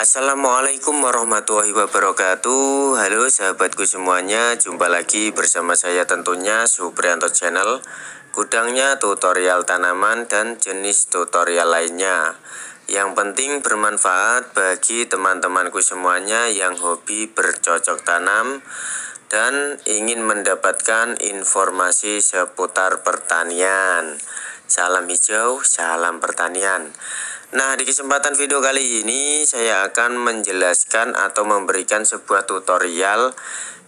Assalamualaikum warahmatullahi wabarakatuh. Halo sahabatku semuanya, jumpa lagi bersama saya tentunya Supriyanto Channel. Gudangnya tutorial tanaman dan jenis tutorial lainnya. Yang penting bermanfaat bagi teman-temanku semuanya yang hobi bercocok tanam dan ingin mendapatkan informasi seputar pertanian. Salam hijau, salam pertanian. Nah, di kesempatan video kali ini saya akan menjelaskan atau memberikan sebuah tutorial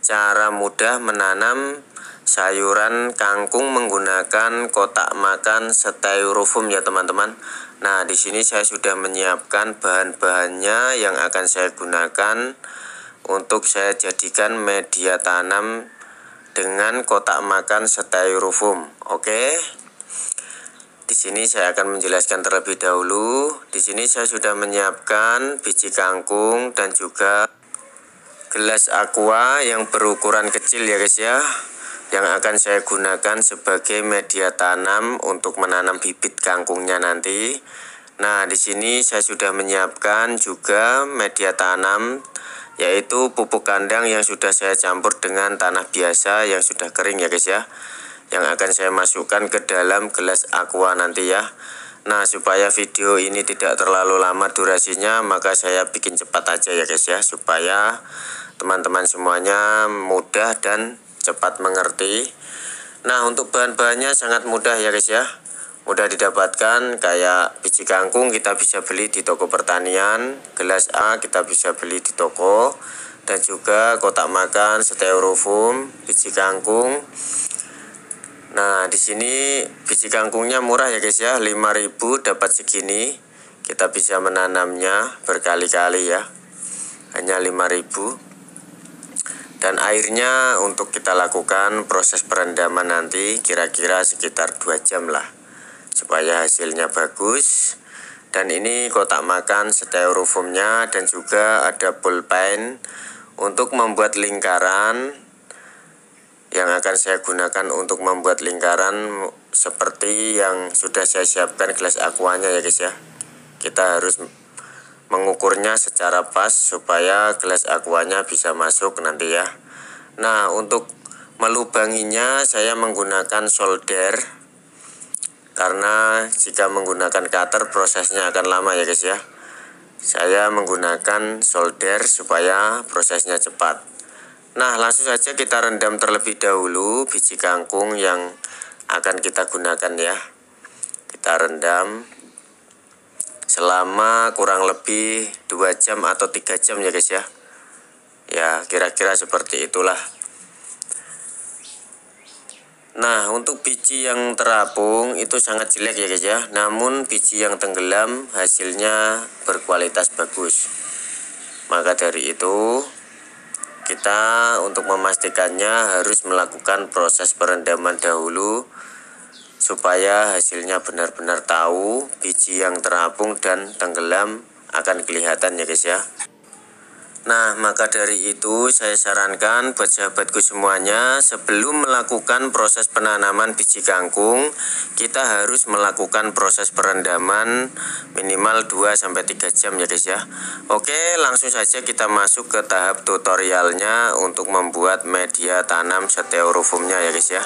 cara mudah menanam sayuran kangkung menggunakan kotak makan styrofoam ya teman-teman. Nah, di sini saya sudah menyiapkan bahan-bahannya yang akan saya gunakan untuk saya jadikan media tanam dengan kotak makan styrofoam. Oke. Di sini saya akan menjelaskan terlebih dahulu. Di sini saya sudah menyiapkan biji kangkung dan juga gelas aqua yang berukuran kecil ya guys ya, yang akan saya gunakan sebagai media tanam untuk menanam bibit kangkungnya nanti. Nah, di sini saya sudah menyiapkan juga media tanam, yaitu pupuk kandang yang sudah saya campur dengan tanah biasa yang sudah kering ya guys ya, yang akan saya masukkan ke dalam gelas aqua nanti ya. Nah, supaya video ini tidak terlalu lama durasinya, maka saya bikin cepat aja ya guys ya, supaya teman-teman semuanya mudah dan cepat mengerti. Nah, untuk bahan-bahannya sangat mudah ya guys ya, mudah didapatkan. Kayak biji kangkung kita bisa beli di toko pertanian, gelas A kita bisa beli di toko, dan juga kotak makan styrofoam, biji kangkung. Nah, di sini biji kangkungnya murah ya guys ya, 5.000 dapat segini. Kita bisa menanamnya berkali-kali ya, hanya 5.000. Dan airnya untuk kita lakukan proses perendaman nanti kira-kira sekitar 2 jam lah, supaya hasilnya bagus. Dan ini kotak makan styrofoamnya, dan juga ada pulpen untuk membuat lingkaran, yang akan saya gunakan untuk membuat lingkaran seperti yang sudah saya siapkan gelas aquanya ya guys ya. Kita harus mengukurnya secara pas supaya gelas aquanya bisa masuk nanti ya. Nah, untuk melubanginya saya menggunakan solder, karena jika menggunakan cutter prosesnya akan lama ya guys ya. Saya menggunakan solder supaya prosesnya cepat. Nah, langsung saja kita rendam terlebih dahulu biji kangkung yang akan kita gunakan ya. Kita rendam selama kurang lebih 2 jam atau 3 jam ya guys ya. Ya, kira-kira seperti itulah. Nah, untuk biji yang terapung itu sangat jelek ya guys ya. Namun biji yang tenggelam hasilnya berkualitas bagus. Maka dari itu kita untuk memastikannya harus melakukan proses perendaman dahulu, supaya hasilnya benar-benar tahu. Biji yang terapung dan tenggelam akan kelihatan ya guys ya. Nah, maka dari itu saya sarankan buat sahabatku semuanya, sebelum melakukan proses penanaman biji kangkung, kita harus melakukan proses perendaman minimal 2-3 jam ya guys ya. Oke, langsung saja kita masuk ke tahap tutorialnya untuk membuat media tanam styrofoamnya ya guys ya.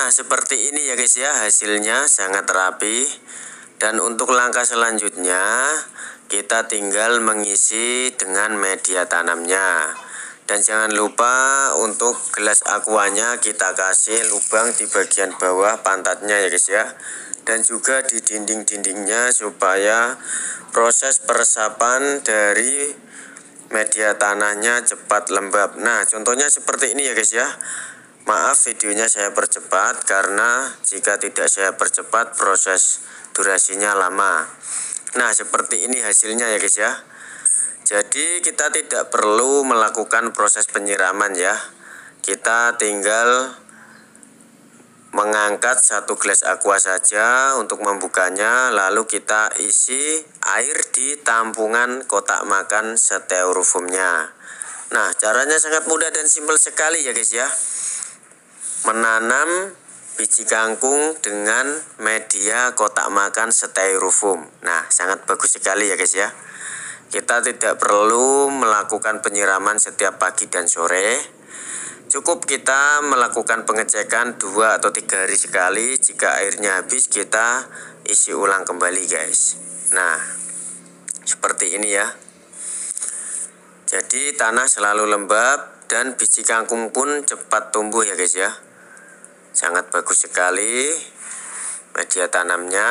Nah, seperti ini ya guys ya, hasilnya sangat rapi. Dan untuk langkah selanjutnya, kita tinggal mengisi dengan media tanamnya. Dan jangan lupa untuk gelas aquanya kita kasih lubang di bagian bawah pantatnya ya guys ya. Dan juga di dinding-dindingnya supaya proses peresapan dari media tanahnya cepat lembab. Nah, contohnya seperti ini ya guys ya. Maaf videonya saya percepat karena jika tidak saya percepat proses durasinya lama. Nah, seperti ini hasilnya ya guys ya. Jadi kita tidak perlu melakukan proses penyiraman ya. Kita tinggal mengangkat satu gelas aqua saja untuk membukanya, lalu kita isi air di tampungan kotak makan styrofoamnya. Nah, caranya sangat mudah dan simpel sekali ya guys ya. Menanam biji kangkung dengan media kotak makan styrofoam. Nah, sangat bagus sekali ya guys ya. Kita tidak perlu melakukan penyiraman setiap pagi dan sore. Cukup kita melakukan pengecekan 2 atau 3 hari sekali. Jika airnya habis, kita isi ulang kembali guys. Nah, seperti ini ya. Jadi tanah selalu lembab dan biji kangkung pun cepat tumbuh ya guys ya. Sangat bagus sekali media tanamnya.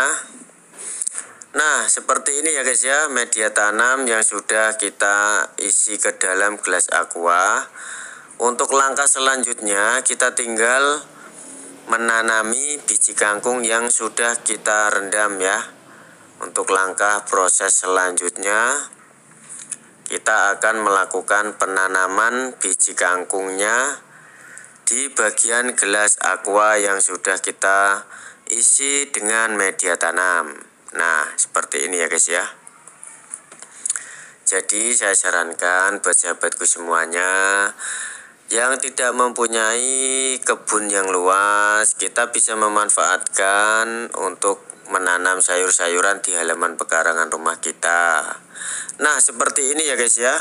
Nah, seperti ini ya guys ya, media tanam yang sudah kita isi ke dalam gelas aqua. Untuk langkah selanjutnya kita tinggal menanami biji kangkung yang sudah kita rendam ya. Untuk langkah proses selanjutnya kita akan melakukan penanaman biji kangkungnya di bagian gelas aqua yang sudah kita isi dengan media tanam. Nah, seperti ini ya guys ya. Jadi saya sarankan buat sahabatku semuanya yang tidak mempunyai kebun yang luas, kita bisa memanfaatkan untuk menanam sayur-sayuran di halaman pekarangan rumah kita. Nah, seperti ini ya guys ya,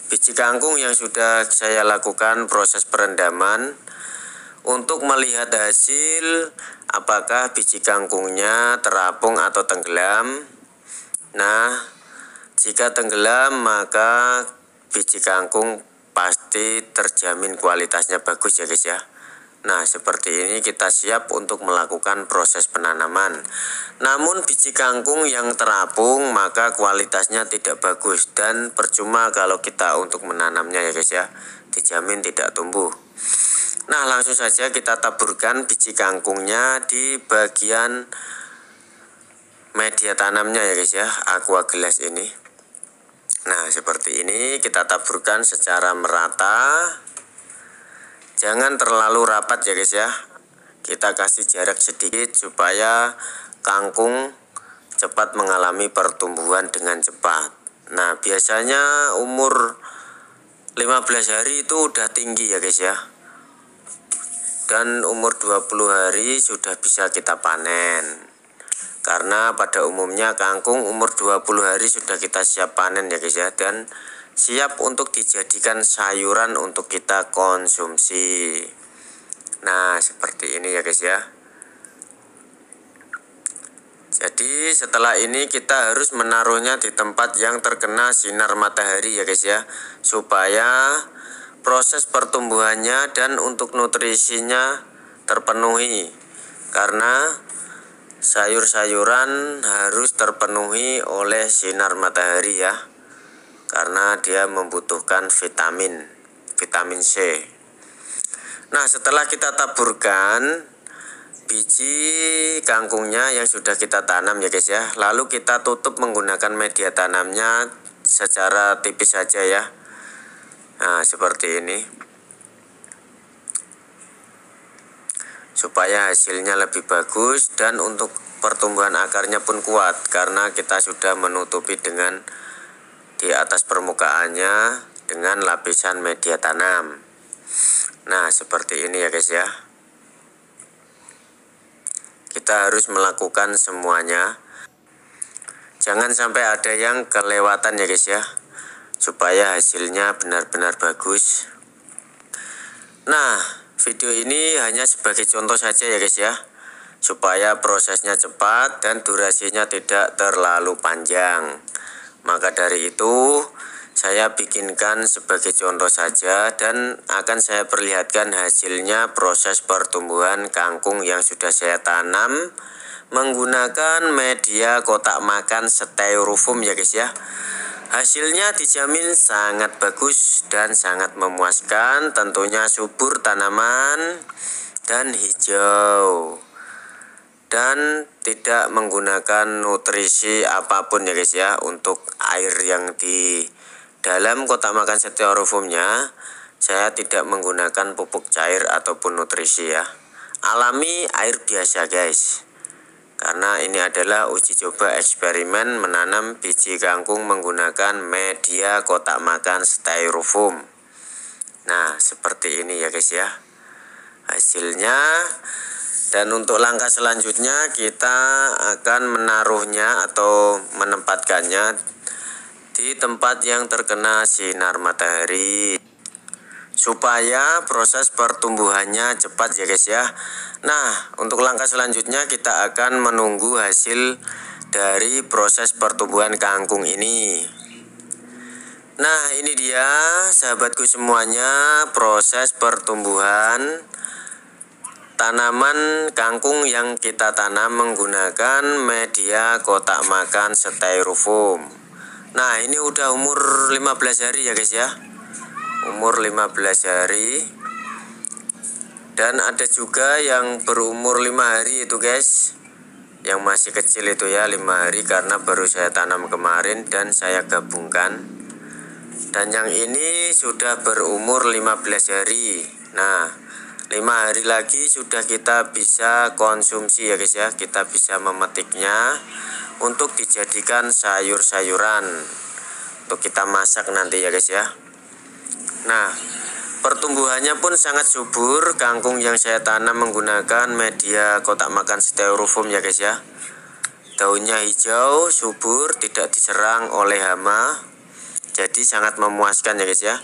biji kangkung yang sudah saya lakukan proses perendaman untuk melihat hasil apakah biji kangkungnya terapung atau tenggelam. Nah, jika tenggelam maka biji kangkung pasti terjamin kualitasnya bagus ya guys ya. Nah, seperti ini kita siap untuk melakukan proses penanaman. Namun biji kangkung yang terapung maka kualitasnya tidak bagus dan percuma kalau kita untuk menanamnya ya guys ya. Dijamin tidak tumbuh. Nah, langsung saja kita taburkan biji kangkungnya di bagian media tanamnya ya guys ya, aqua gelas ini. Nah, seperti ini kita taburkan secara merata. Jangan terlalu rapat ya guys ya. Kita kasih jarak sedikit supaya kangkung cepat mengalami pertumbuhan dengan cepat. Nah, biasanya umur 15 hari itu udah tinggi ya guys ya. Dan umur 20 hari sudah bisa kita panen. Karena pada umumnya kangkung umur 20 hari sudah kita siap panen ya guys ya. Dan siap untuk dijadikan sayuran untuk kita konsumsi. Nah, seperti ini ya guys ya. Jadi setelah ini kita harus menaruhnya di tempat yang terkena sinar matahari ya guys ya. Supaya proses pertumbuhannya dan untuk nutrisinya terpenuhi. Karena sayur-sayuran harus terpenuhi oleh sinar matahari ya, karena dia membutuhkan vitamin C. Nah, setelah kita taburkan biji kangkungnya yang sudah kita tanam ya guys ya, lalu kita tutup menggunakan media tanamnya secara tipis saja ya. Nah, seperti ini supaya hasilnya lebih bagus dan untuk pertumbuhan akarnya pun kuat karena kita sudah menutupi dengan di atas permukaannya dengan lapisan media tanam. Nah, seperti ini ya guys ya. Kita harus melakukan semuanya. Jangan sampai ada yang kelewatan ya guys ya, supaya hasilnya benar-benar bagus. Nah, Video ini hanya sebagai contoh saja ya guys ya, supaya prosesnya cepat dan durasinya tidak terlalu panjang. Maka dari itu saya bikinkan sebagai contoh saja dan akan saya perlihatkan hasilnya proses pertumbuhan kangkung yang sudah saya tanam menggunakan media kotak makan styrofoam ya guys ya. Hasilnya dijamin sangat bagus dan sangat memuaskan, tentunya subur tanaman dan hijau dan tidak menggunakan nutrisi apapun ya guys ya. Untuk air yang di dalam kotak makan styrofoamnya saya tidak menggunakan pupuk cair ataupun nutrisi ya, alami air biasa guys. Karena ini adalah uji coba eksperimen menanam biji kangkung menggunakan media kotak makan styrofoam. Nah, seperti ini ya guys ya hasilnya. Dan untuk langkah selanjutnya kita akan menaruhnya atau menempatkannya di tempat yang terkena sinar matahari supaya proses pertumbuhannya cepat ya guys ya. Nah, untuk langkah selanjutnya kita akan menunggu hasil dari proses pertumbuhan kangkung ini. Nah, ini dia sahabatku semuanya proses pertumbuhan tanaman kangkung yang kita tanam menggunakan media kotak makan styrofoam. Nah, ini udah umur 15 hari ya guys ya. Umur 15 hari. Dan ada juga yang berumur 5 hari itu guys, yang masih kecil itu ya, 5 hari karena baru saya tanam kemarin dan saya gabungkan. Dan yang ini sudah berumur 15 hari. Nah, 5 hari lagi sudah kita bisa konsumsi ya guys ya. Kita bisa memetiknya untuk dijadikan sayur-sayuran, untuk kita masak nanti ya guys ya. Nah, pertumbuhannya pun sangat subur kangkung yang saya tanam menggunakan media kotak makan styrofoam ya guys ya. Daunnya hijau, subur, tidak diserang oleh hama. Jadi sangat memuaskan ya guys ya.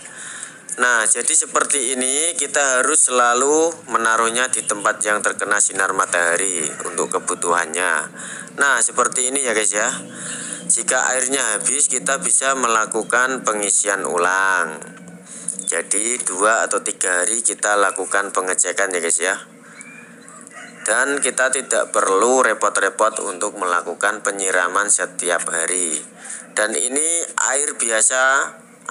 Nah, jadi seperti ini kita harus selalu menaruhnya di tempat yang terkena sinar matahari untuk kebutuhannya. Nah, seperti ini ya guys ya. Jika airnya habis kita bisa melakukan pengisian ulang. Jadi 2 atau 3 hari kita lakukan pengecekan ya guys ya. Dan kita tidak perlu repot-repot untuk melakukan penyiraman setiap hari. Dan ini air biasa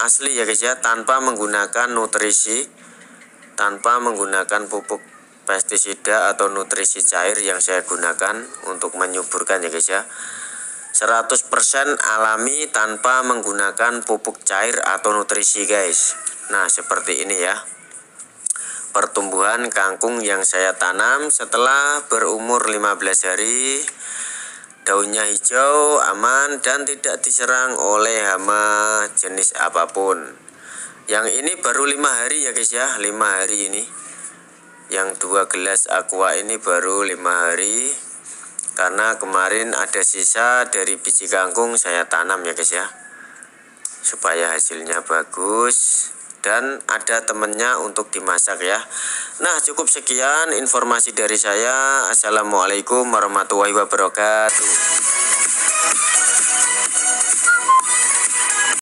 asli ya guys ya, tanpa menggunakan nutrisi, tanpa menggunakan pupuk pestisida atau nutrisi cair yang saya gunakan untuk menyuburkan ya guys ya. 100% alami tanpa menggunakan pupuk cair atau nutrisi guys. Nah, seperti ini ya pertumbuhan kangkung yang saya tanam setelah berumur 15 hari. Daunnya hijau, aman dan tidak diserang oleh hama jenis apapun. Yang ini baru 5 hari ya guys ya, 5 hari ini. Yang 2 gelas aqua ini baru 5 hari. Karena kemarin ada sisa dari biji kangkung saya tanam ya guys ya, supaya hasilnya bagus dan ada temennya untuk dimasak ya. Nah, cukup sekian informasi dari saya. Assalamualaikum warahmatullahi wabarakatuh.